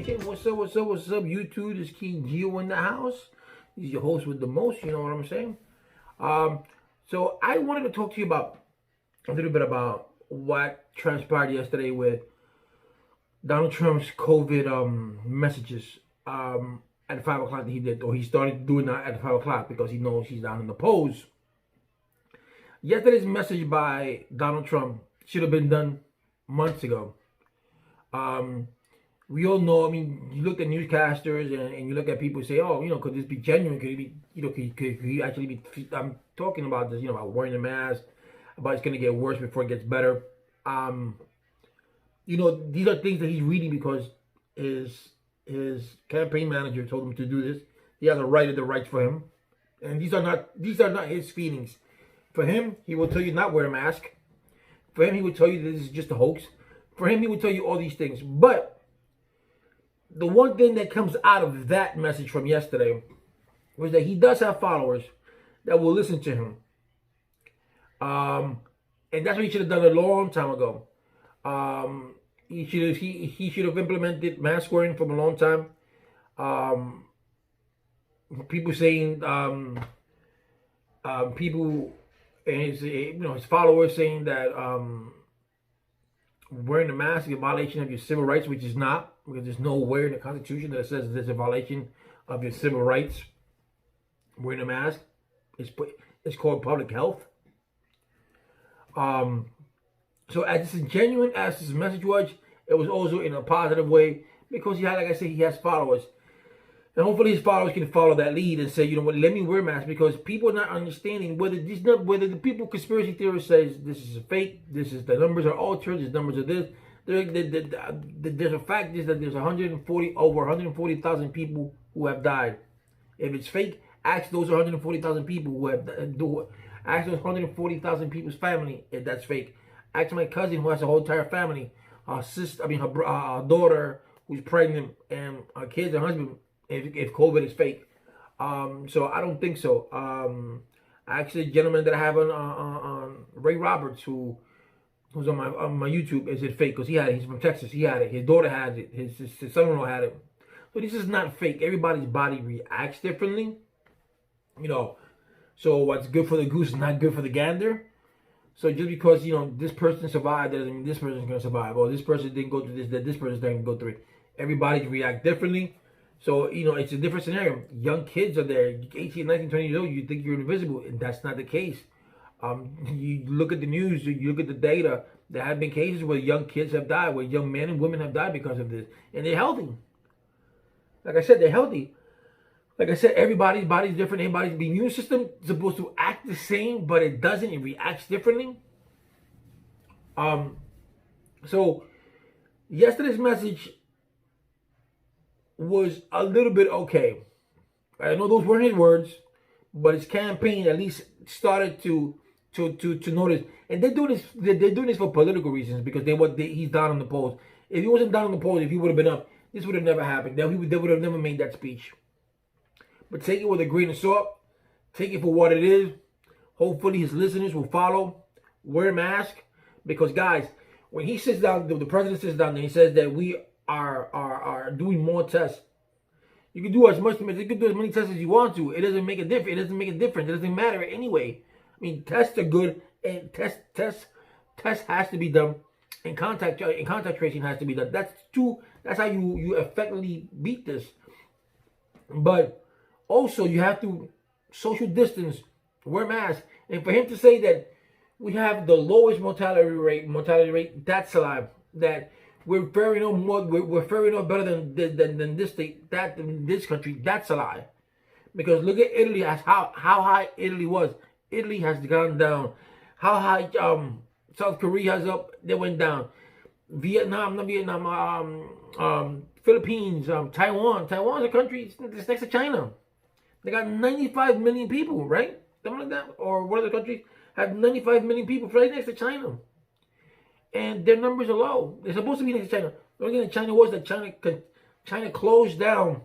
Nation. What's up, what's up, what's up, YouTube? This King Geo in the house. He's your host with the most, you know what I'm saying? So I wanted to talk to you about a little bit about what transpired yesterday with Donald Trump's COVID messages at 5 o'clock that he did, or he started doing that at 5 o'clock because he knows he's down in the polls. Yesterday's message by Donald Trump should have been done months ago. We all know, I mean, you look at newscasters and you look at people say, oh, could this be genuine? Could it be, could he actually be, I'm talking about this, about wearing a mask, about it's going to get worse before it gets better. These are things that he's reading because his campaign manager told him to do this. He has a right of the rights for him. And these are not his feelings. For him, he will tell you not wear a mask. For him, he will tell you this is just a hoax. For him, he will tell you all these things. But the one thing that comes out of that message from yesterday was that he does have followers that will listen to him. And that's what he should have done a long time ago. He should have implemented mask wearing from a long time. People saying people and his followers saying that wearing a mask is a violation of your civil rights, which is not, because there's nowhere in the Constitution that says there's a violation of your civil rights. Wearing a mask it's called public health. So as genuine as his message was, it was also in a positive way because he had, like I said, he has followers. And hopefully his followers can follow that lead and say, you know what, let me wear masks, because people are not understanding whether the people conspiracy theorists says this is a fake, the numbers are altered, the numbers are this. There's a fact is that there's over 140,000 people who have died. If it's fake, ask those 140,000 people who have ask those 140,000 people's family if that's fake. Ask my cousin who has a whole entire family, her daughter who's pregnant, and her kids and husband, if COVID is fake. So I don't think so. Actually, a gentleman that I have on Ray Roberts, who's on my YouTube, is it fake? Because he had it. He's from Texas. He had it. His daughter has it. His son-in-law had it. So this is not fake. Everybody's body reacts differently. So what's good for the goose is not good for the gander. So just because this person survived doesn't mean this person's gonna survive. Or this person didn't go through this, that this person's not gonna go through it. Everybody react differently. So, it's a different scenario. Young kids are there, 18, 19, 20 years old, you think you're invisible, and that's not the case. You look at the news, you look at the data, there have been cases where young kids have died, where young men and women have died because of this, and they're healthy. Like I said, they're healthy. Like I said, everybody's body's different, everybody's immune system is supposed to act the same, but it doesn't, it reacts differently. So, yesterday's message was a little bit okay. I know those weren't his words, but his campaign at least started to notice. And they're doing this for political reasons, because he's down on the polls. If he wasn't down on the polls, if he would have been up, this would have never happened. They would have never made that speech. But take it with a grain of salt. Take it for what it is. Hopefully his listeners will follow. Wear a mask. Because guys, when he sits down, the president sits down and he says that we are doing more tests. You can do as many tests as you want to. It doesn't make a difference. It doesn't make a difference. It doesn't matter anyway. I mean, tests are good, and tests has to be done, and contact tracing has to be done. That's how you effectively beat this. But also you have to social distance, wear masks, and for him to say that we have the lowest mortality rate, that's a lie. That we're faring no better than this state, in this country, that's a lie. Because look at Italy, how high Italy was. Italy has gone down. How high South Korea has up, they went down. Philippines, Taiwan. Taiwan's a country that's next to China. They got 95 million people, right? Something like that. Or one of the countries have 95 million people right next to China. And their numbers are low. They're supposed to be next to China. The only thing that China was that China closed down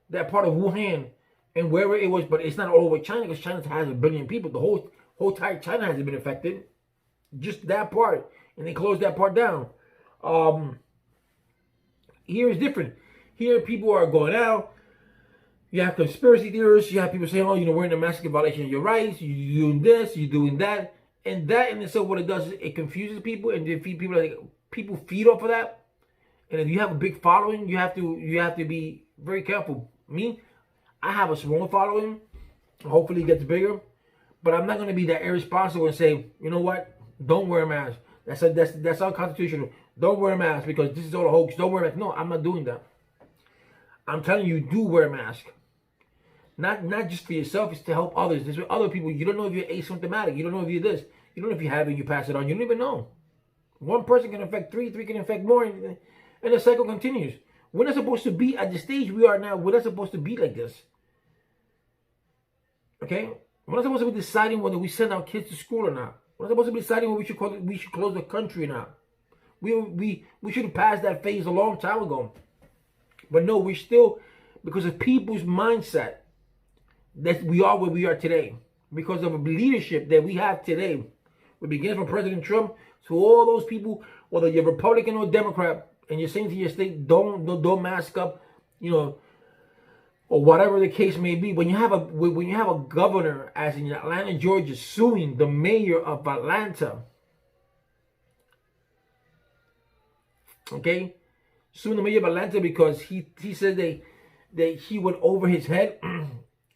that part of Wuhan and wherever it was, but it's not all over China, because China has 1 billion people. The whole entire China hasn't been affected. Just that part. And they closed that part down. Here is different. Here people are going out. You have conspiracy theorists. You have people saying, "Oh, wearing a mask is a violation of your rights. You're doing this. You're doing that." And that in itself, what it does is it confuses people, and people feed off of that. And if you have a big following, you have to be very careful. Me, I have a small following. Hopefully, it gets bigger. But I'm not going to be that irresponsible and say, you know what? Don't wear a mask. That's unconstitutional. Don't wear a mask because this is all a hoax. Don't wear a mask. No, I'm not doing that. I'm telling you, do wear a mask. Not just for yourself. It's to help others. There's other people. You don't know if you're asymptomatic. You don't know if you're this. You don't know if you have it. You pass it on. You don't even know. One person can affect three can affect more, and the cycle continues. We're not supposed to be at the stage we are now. We're not supposed to be like this. Okay? We're not supposed to be deciding whether we send our kids to school or not. We're not supposed to be deciding whether we should close the country or not. We should have passed that phase a long time ago. But no, we're still, because of people's mindset, that we are where we are today. Because of the leadership that we have today. It begins from President Trump to all those people, whether you're Republican or Democrat, and you're saying to your state, don't mask up, or whatever the case may be. When you have a governor, as in Atlanta, Georgia, suing the mayor of Atlanta, okay, suing the mayor of Atlanta because he said that he went over his head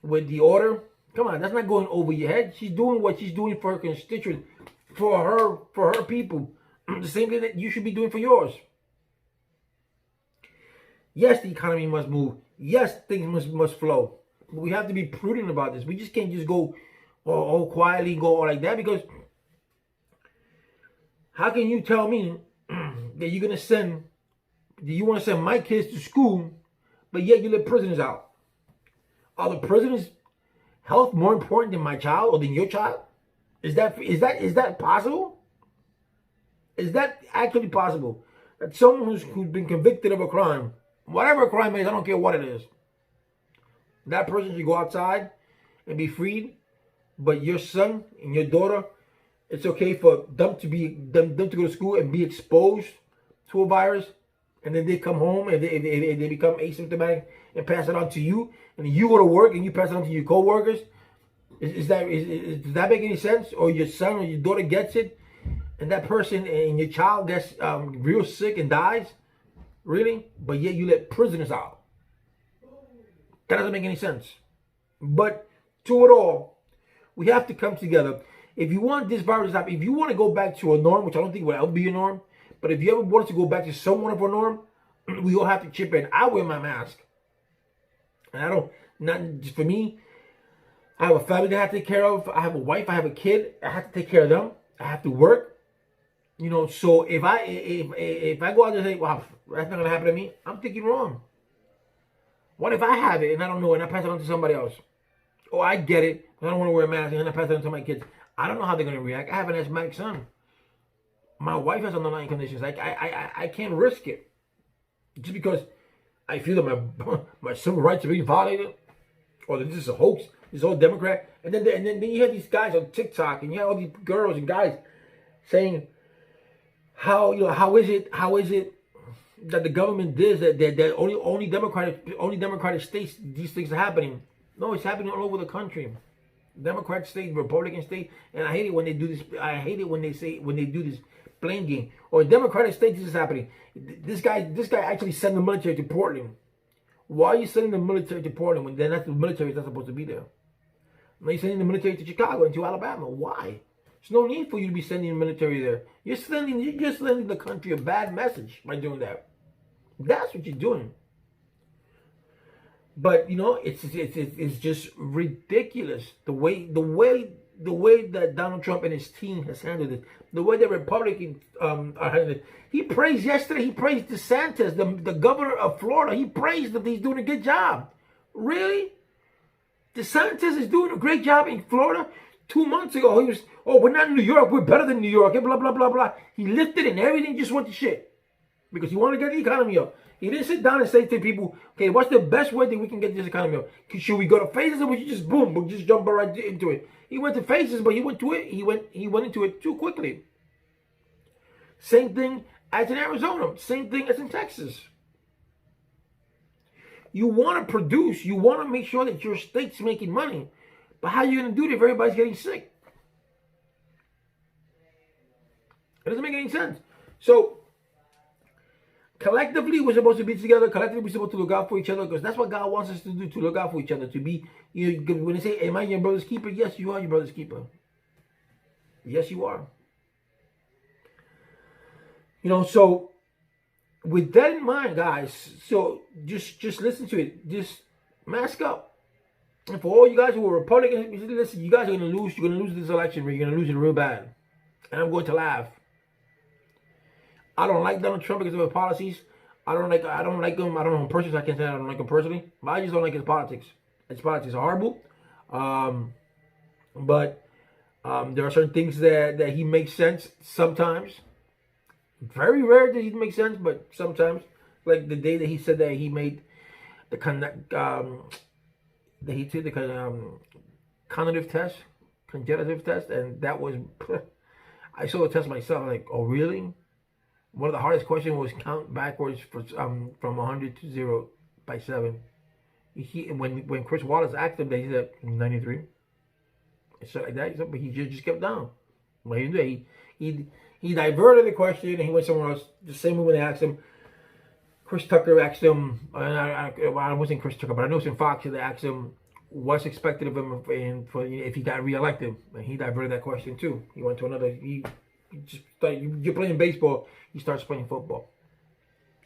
with the order. Come on, that's not going over your head. She's doing what she's doing for her constituents, for her people. The same thing that you should be doing for yours. Yes, the economy must move. Yes, things must flow. But we have to be prudent about this. We just can't just go all quietly, go all like that, because how can you tell me that you want to send my kids to school, but yet you let prisoners out? Are the prisoners' health more important than my child or than your child? Is that possible? Is that actually possible? That someone who's been convicted of a crime, whatever a crime is, I don't care what it is, that person should go outside and be freed, but your son and your daughter, it's okay for them to go to school and be exposed to a virus, and then they come home and they become asymptomatic and pass it on to you, and then you go to work and you pass it on to your co-workers. Does that make any sense? Or your son or your daughter gets it, and that person and your child gets real sick and dies? Really? But yet you let prisoners out. That doesn't make any sense. But to it all, we have to come together. If you want this virus to stop, if you want to go back to a norm, which I don't think will ever be a norm, but if you ever want to go back to somewhat of a norm, we all have to chip in. I wear my mask. And not just for me. I have a family that I have to take care of. I have a wife. I have a kid. I have to take care of them. I have to work. So if I go out there and say, "Wow, that's not gonna happen to me," I'm thinking wrong. What if I have it and I don't know, and I pass it on to somebody else? Oh, I get it. I don't want to wear a mask, and then I pass it on to my kids. I don't know how they're gonna react. I have an asthmatic son. My wife has underlying conditions. I can't risk it just because I feel that my civil rights are being violated, or that this is a hoax. This whole Democrat, and then you have these guys on TikTok, and you have all these girls and guys saying how is it that the government does that only Democratic states these things are happening. No, it's happening all over the country. Democrat state, Republican state, and I hate it when they do this. I hate it when they do this blame game. Or Democratic state, this is happening. This guy actually sent the military to Portland. Why are you sending the military to Portland when the military is not supposed to be there? Now you're sending the military to Chicago and to Alabama. Why? There's no need for you to be sending the military there. You're sending the country a bad message by doing that. That's what you're doing. But it's just ridiculous the way that Donald Trump and his team has handled it. The way the Republicans are handling it. He praised DeSantis, the governor of Florida. He praised that he's doing a good job. Really? DeSantis is doing a great job in Florida. 2 months ago, he was, we're not in New York, we're better than New York, and blah, blah, blah, blah. He lifted it and everything just went to shit. Because he wanted to get the economy up. He didn't sit down and say to people, okay, what's the best way that we can get this economy up? Should we go to phases, or we should just boom, just jump right into it? He went to phases, but he went into it too quickly. Same thing as in Arizona. Same thing as in Texas. You want to produce. You want to make sure that your state's making money. But how are you going to do it if everybody's getting sick? It doesn't make any sense. So, collectively, we're supposed to be together. Collectively, we're supposed to look out for each other because that's what God wants us to do, to look out for each other. To be, when they say, am I your brother's keeper? Yes, you are your brother's keeper. Yes, you are. So with that in mind, guys, so just listen to it. Just mask up. And for all you guys who are Republicans, listen, you guys are going to lose. You're going to lose this election. You're going to lose it real bad. And I'm going to laugh. I don't like Donald Trump because of his policies. I don't like him. I don't know him personally. I can't say I don't like him personally. But I just don't like his politics. His politics are horrible. But there are certain things that he makes sense sometimes. Very rare that he makes sense, but sometimes. Like the day that he said that he made the cognitive test, and that was, I saw the test myself. Like, oh really? One of the hardest questions was count backwards from 100 to 0 by 7. When Chris Wallace asked him that, he said 93. So like that, but he just kept down. Well, he diverted the question and he went somewhere else. The same way when they asked him, Chris Tucker asked him, I wasn't Chris Tucker, but I know it's in Fox, they asked him what's expected of him if he got reelected. And he diverted that question too. He went to another, he just started, you're playing baseball, he starts playing football.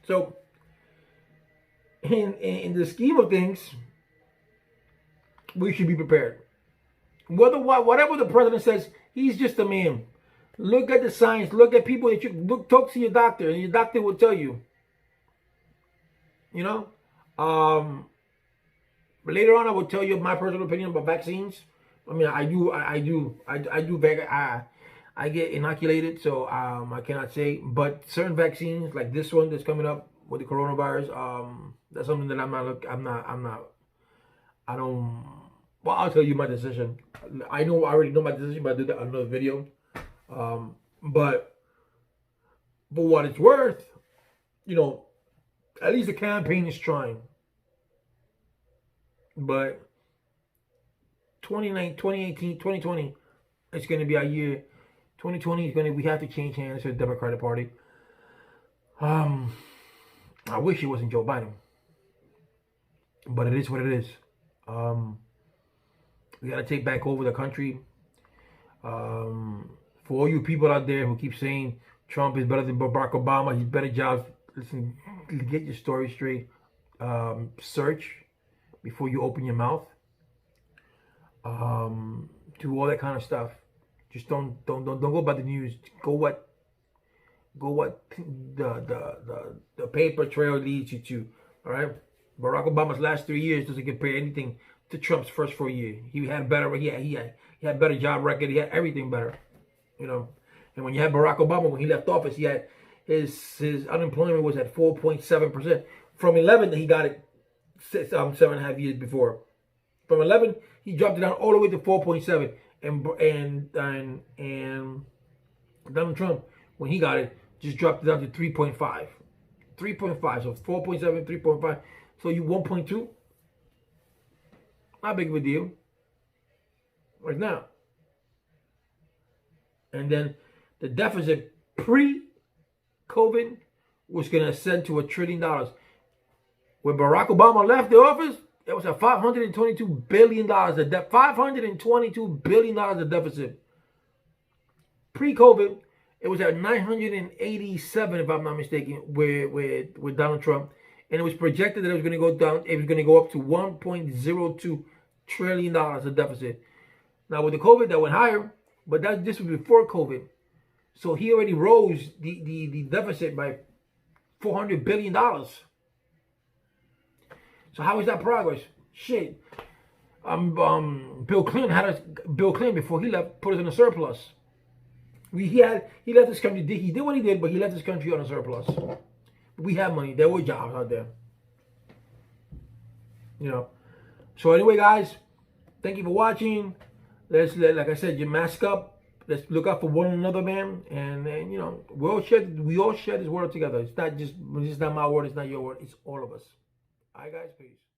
So, in the scheme of things, we should be prepared. Whatever the president says, he's just a man. Look at the science. Look at people that you talk to your doctor, and your doctor will tell you. Later on, I will tell you my personal opinion about vaccines. I mean, I get inoculated, so I cannot say. But certain vaccines, like this one that's coming up with the coronavirus, that's something that well, I'll tell you my decision. I already know my decision, but I'll do that on another video. But for what it's worth, at least the campaign is trying. But 2018, 2020, it's going to be our year. 2020 is we have to change hands to the Democratic Party. I wish it wasn't Joe Biden. But it is what it is. We got to take back over the country. For all you people out there who keep saying Trump is better than Barack Obama, he's better jobs, listen, get your story straight. Search before you open your mouth. Do all that kind of stuff. Just don't go by the news. Go what the paper trail leads you to. All right. Barack Obama's last 3 years doesn't compare anything to Trump's first 4 years. He had better. He had better job record. He had everything better. And when you had Barack Obama, when he left office, he had his unemployment was at 4.7% from 11 that he got it 7.5 years before. From 11, he dropped it down all the way to 4.7. And Donald Trump, when he got it, just dropped it down to 3.5. 3.5. So 4.7, 3.5. So you 1.2. Not big of a deal. Right now. And then the deficit pre-COVID was going to ascend to $1 trillion. When Barack Obama left the office, it was at $522 billion. $522 billion of deficit. Pre-COVID, it was at 987, if I'm not mistaken, with Donald Trump. And it was projected that it was going to go down. It was going to go up to $1.02 trillion of deficit. Now with the COVID, that went higher. But this was before COVID. So he already rose the deficit by $400 billion. So how is that progress? Shit. Bill Clinton before he left put us in a surplus. He left this country. He did what he did, but he left this country on a surplus. We have money. There were jobs out there. So anyway, guys, thank you for watching. Like I said, you mask up. Let's look out for one another, man. And we all share this world together. It's not my word. It's not your word. It's all of us. All right, guys, peace.